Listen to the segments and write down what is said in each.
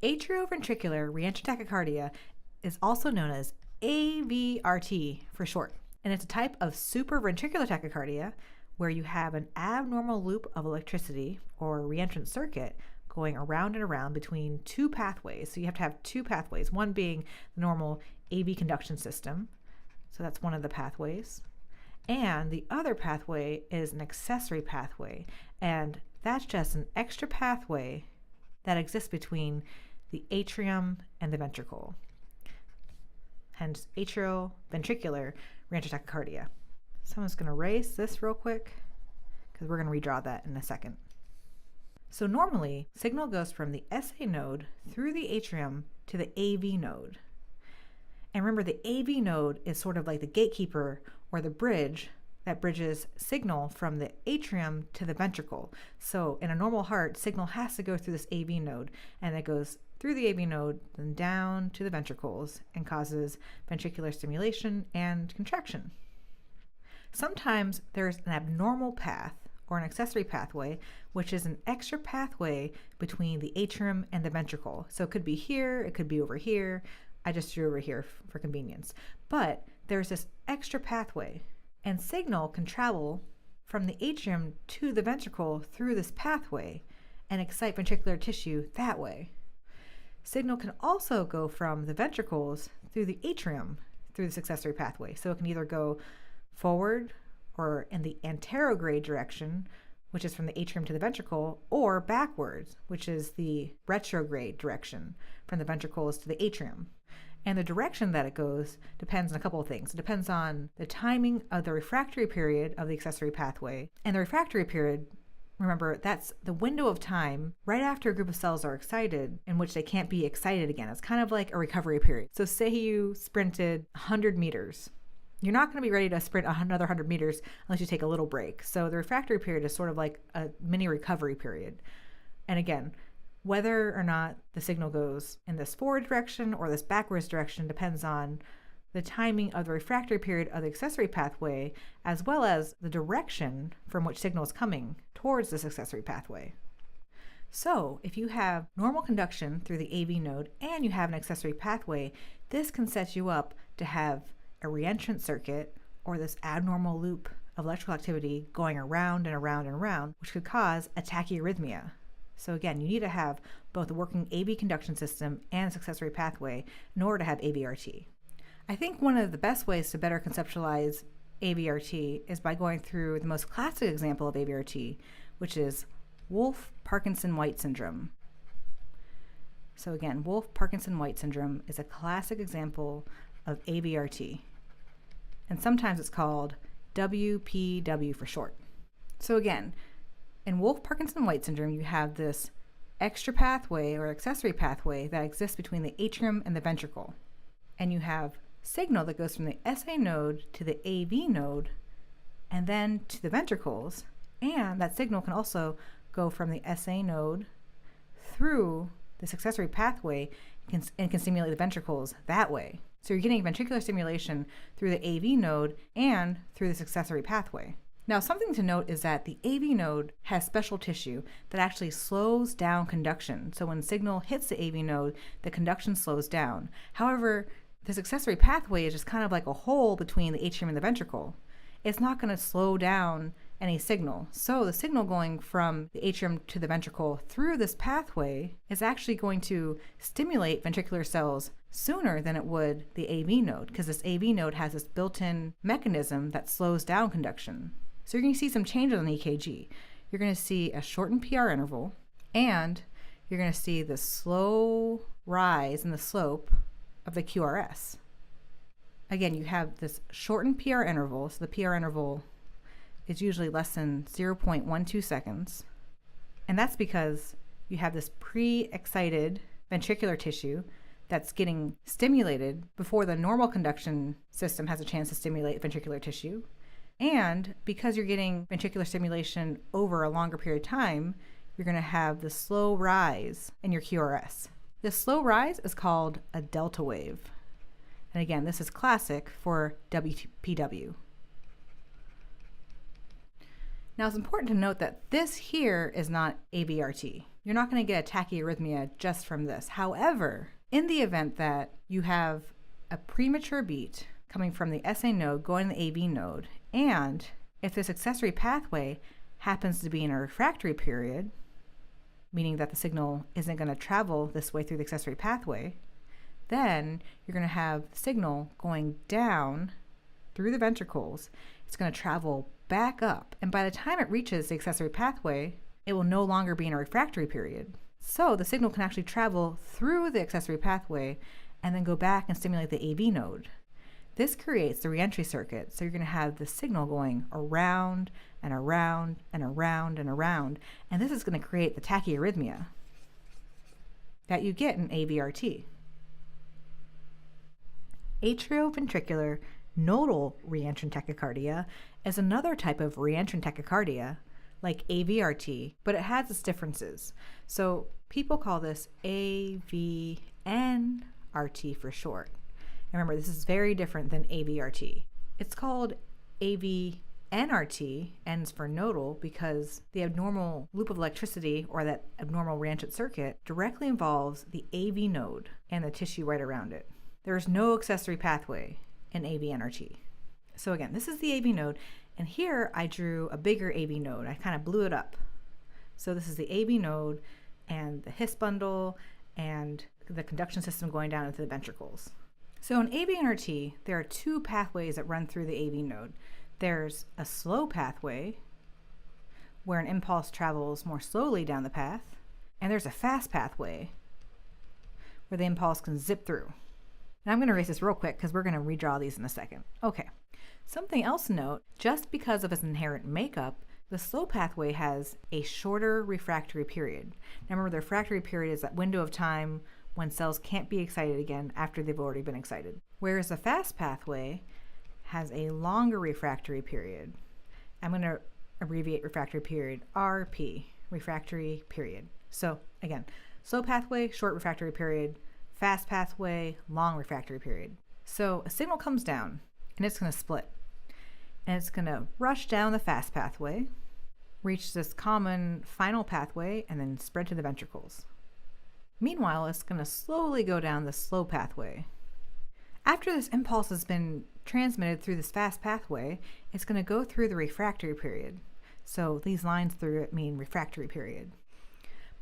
Atrioventricular reentrant tachycardia is also known as AVRT for short, and it's a type of supraventricular tachycardia where you have an abnormal loop of electricity or reentrant circuit going around and around between two pathways. So you have to have two pathways, one being the normal AV conduction system, so that's one of the pathways, and the other pathway is an accessory pathway, and that's just an extra pathway that exists between the atrium and the ventricle, hence atrioventricular reentrant tachycardia. So I'm just going to erase this real quick because we're going to redraw that in a second. So normally, signal goes from the SA node through the atrium to the AV node. And remember, the AV node is sort of like the gatekeeper or the bridge that bridges signal from the atrium to the ventricle. So in a normal heart, signal has to go through this AV node, and it goes through the AV node, then down to the ventricles, and causes ventricular stimulation and contraction. Sometimes there's an abnormal path or an accessory pathway, which is an extra pathway between the atrium and the ventricle. So it could be here, it could be over here. I just drew over here for convenience. But there's this extra pathway, and signal can travel from the atrium to the ventricle through this pathway and excite ventricular tissue that way. Signal can also go from the ventricles through the atrium through this accessory pathway. So it can either go forward or in the anterograde direction, which is from the atrium to the ventricle, or backwards, which is the retrograde direction from the ventricles to the atrium. And the direction that it goes depends on a couple of things. It depends on the timing of the refractory period of the accessory pathway. And the refractory period, remember, that's the window of time right after a group of cells are excited in which they can't be excited again. It's kind of like a recovery period. So say you sprinted 100 meters. You're not going to be ready to sprint another 100 meters unless you take a little break. So the refractory period is sort of like a mini recovery period. And again, whether or not the signal goes in this forward direction or this backwards direction depends on the timing of the refractory period of the accessory pathway, as well as the direction from which signal is coming towards this accessory pathway. So if you have normal conduction through the AV node and you have an accessory pathway, this can set you up to have a reentrant circuit or this abnormal loop of electrical activity going around and around and around, which could cause a tachyarrhythmia. So again, you need to have both a working AV conduction system and its accessory pathway in order to have AVRT. I think one of the best ways to better conceptualize AVRT is by going through the most classic example of AVRT, which is Wolff-Parkinson-White syndrome. So again, Wolff-Parkinson-White syndrome is a classic example of AVRT. And sometimes it's called WPW for short. So again, in Wolff-Parkinson-White syndrome, you have this extra pathway or accessory pathway that exists between the atrium and the ventricle. And you have signal that goes from the SA node to the AV node and then to the ventricles. And that signal can also go from the SA node through this accessory pathway and can stimulate the ventricles that way. So you're getting ventricular stimulation through the AV node and through this accessory pathway. Now, something to note is that the AV node has special tissue that actually slows down conduction. So when signal hits the AV node, the conduction slows down. However, this accessory pathway is just kind of like a hole between the atrium and the ventricle. It's not going to slow down any signal. So the signal going from the atrium to the ventricle through this pathway is actually going to stimulate ventricular cells sooner than it would the AV node, because this AV node has this built-in mechanism that slows down conduction. So you're going to see some changes on the EKG. You're going to see a shortened PR interval, and you're going to see the slow rise in the slope of the QRS. Again, you have this shortened PR interval, so the PR interval is usually less than 0.12 seconds. And that's because you have this pre-excited ventricular tissue that's getting stimulated before the normal conduction system has a chance to stimulate ventricular tissue. And because you're getting ventricular stimulation over a longer period of time, you're going to have the slow rise in your QRS. This slow rise is called a delta wave. And again, this is classic for WPW. Now, it's important to note that this here is not AVRT. You're not going to get a tachyarrhythmia just from this. However, in the event that you have a premature beat coming from the SA node going to the AV node, and if this accessory pathway happens to be in a refractory period, meaning that the signal isn't going to travel this way through the accessory pathway, then you're going to have signal going down through the ventricles. It's going to travel back up, and by the time it reaches the accessory pathway, it will no longer be in a refractory period. So the signal can actually travel through the accessory pathway and then go back and stimulate the AV node. This creates the reentry circuit, so you're going to have the signal going around and around and around and around, and this is going to create the tachyarrhythmia that you get in AVRT. Atrioventricular nodal reentrant tachycardia is another type of reentrant tachycardia like AVRT, but it has its differences. So people call this AVNRT for short. And remember, this is very different than AVRT. It's called AVNRT, N's for nodal, because the abnormal loop of electricity, or that abnormal reentrant circuit, directly involves the AV node and the tissue right around it. There is no accessory pathway in AVNRT. So again, this is the AV node, and here I drew a bigger AV node. I kind of blew it up. So this is the AV node and the His bundle and the conduction system going down into the ventricles. So in AVNRT, there are two pathways that run through the AV node. There's a slow pathway, where an impulse travels more slowly down the path, and there's a fast pathway, where the impulse can zip through. And I'm going to erase this real quick because we're going to redraw these in a second. Okay, something else to note, just because of its inherent makeup, the slow pathway has a shorter refractory period. Now remember, the refractory period is that window of time when cells can't be excited again after they've already been excited. Whereas the fast pathway has a longer refractory period. I'm going to abbreviate refractory period, RP, refractory period. So again, slow pathway, short refractory period, fast pathway, long refractory period. So a signal comes down and it's going to split. And it's going to rush down the fast pathway, reach this common final pathway, and then spread to the ventricles. Meanwhile, it's going to slowly go down the slow pathway. After this impulse has been transmitted through this fast pathway, it's going to go through the refractory period. So these lines through it mean refractory period.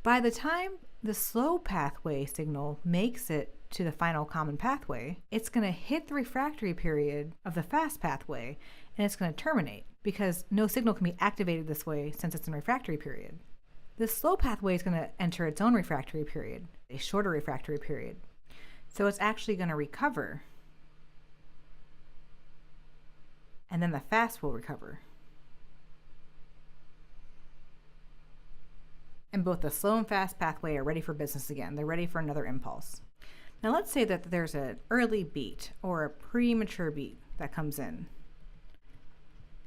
By the time the slow pathway signal makes it to the final common pathway, it's going to hit the refractory period of the fast pathway, and it's going to terminate because no signal can be activated this way since it's in refractory period. The slow pathway is going to enter its own refractory period, a shorter refractory period. So it's actually going to recover, and then the fast will recover. And both the slow and fast pathway are ready for business again. They're ready for another impulse. Now let's say that there's an early beat or a premature beat that comes in.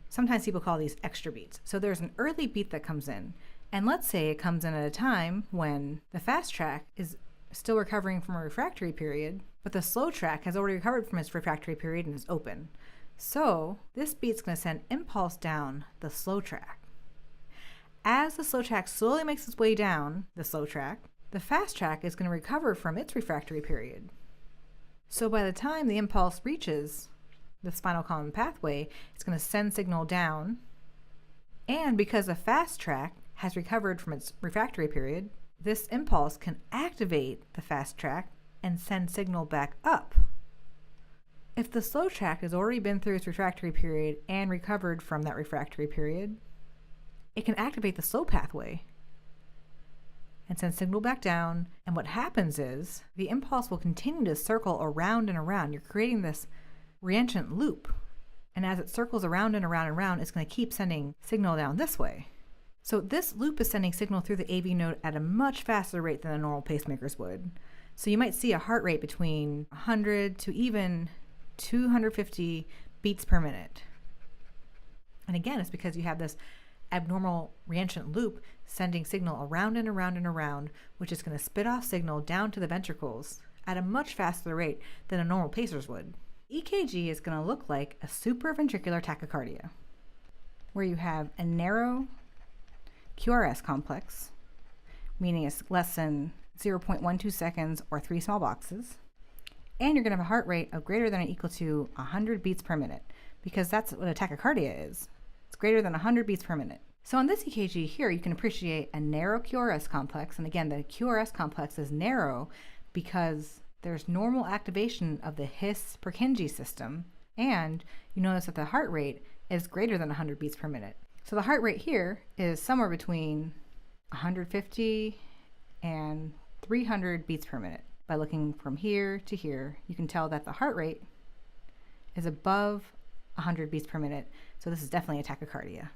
Sometimes people call these extra beats. So there's an early beat that comes in, and let's say it comes in at a time when the fast track is still recovering from a refractory period, but the slow track has already recovered from its refractory period and is open. So this beat's going to send impulse down the slow track. As the slow track slowly makes its way down the slow track, the fast track is going to recover from its refractory period. So by the time the impulse reaches the spinal column pathway, it's going to send signal down, and because the fast track has recovered from its refractory period, this impulse can activate the fast track and send signal back up. If the slow track has already been through its refractory period and recovered from that refractory period, it can activate the slow pathway and send signal back down, and what happens is the impulse will continue to circle around and around. You're creating this reentrant loop, and as it circles around and around and around, it's going to keep sending signal down this way. So this loop is sending signal through the AV node at a much faster rate than the normal pacemakers would. So you might see a heart rate between 100 to even 250 beats per minute. And again, it's because you have this abnormal reentrant loop sending signal around and around and around, which is going to spit off signal down to the ventricles at a much faster rate than a normal pacers would. EKG is going to look like a supraventricular tachycardia, where you have a narrow QRS complex meaning it's less than 0.12 seconds or 3 small boxes. And you're going to have a heart rate of greater than or equal to 100 beats per minute, because that's what a tachycardia is. It's greater than 100 beats per minute. So on this EKG here, you can appreciate a narrow QRS complex. And again, the QRS complex is narrow because there's normal activation of the His-Purkinje system. And you notice that the heart rate is greater than 100 beats per minute. So the heart rate here is somewhere between 150 and 300 beats per minute. By looking from here to here, you can tell that the heart rate is above 100 beats per minute. So this is definitely a tachycardia.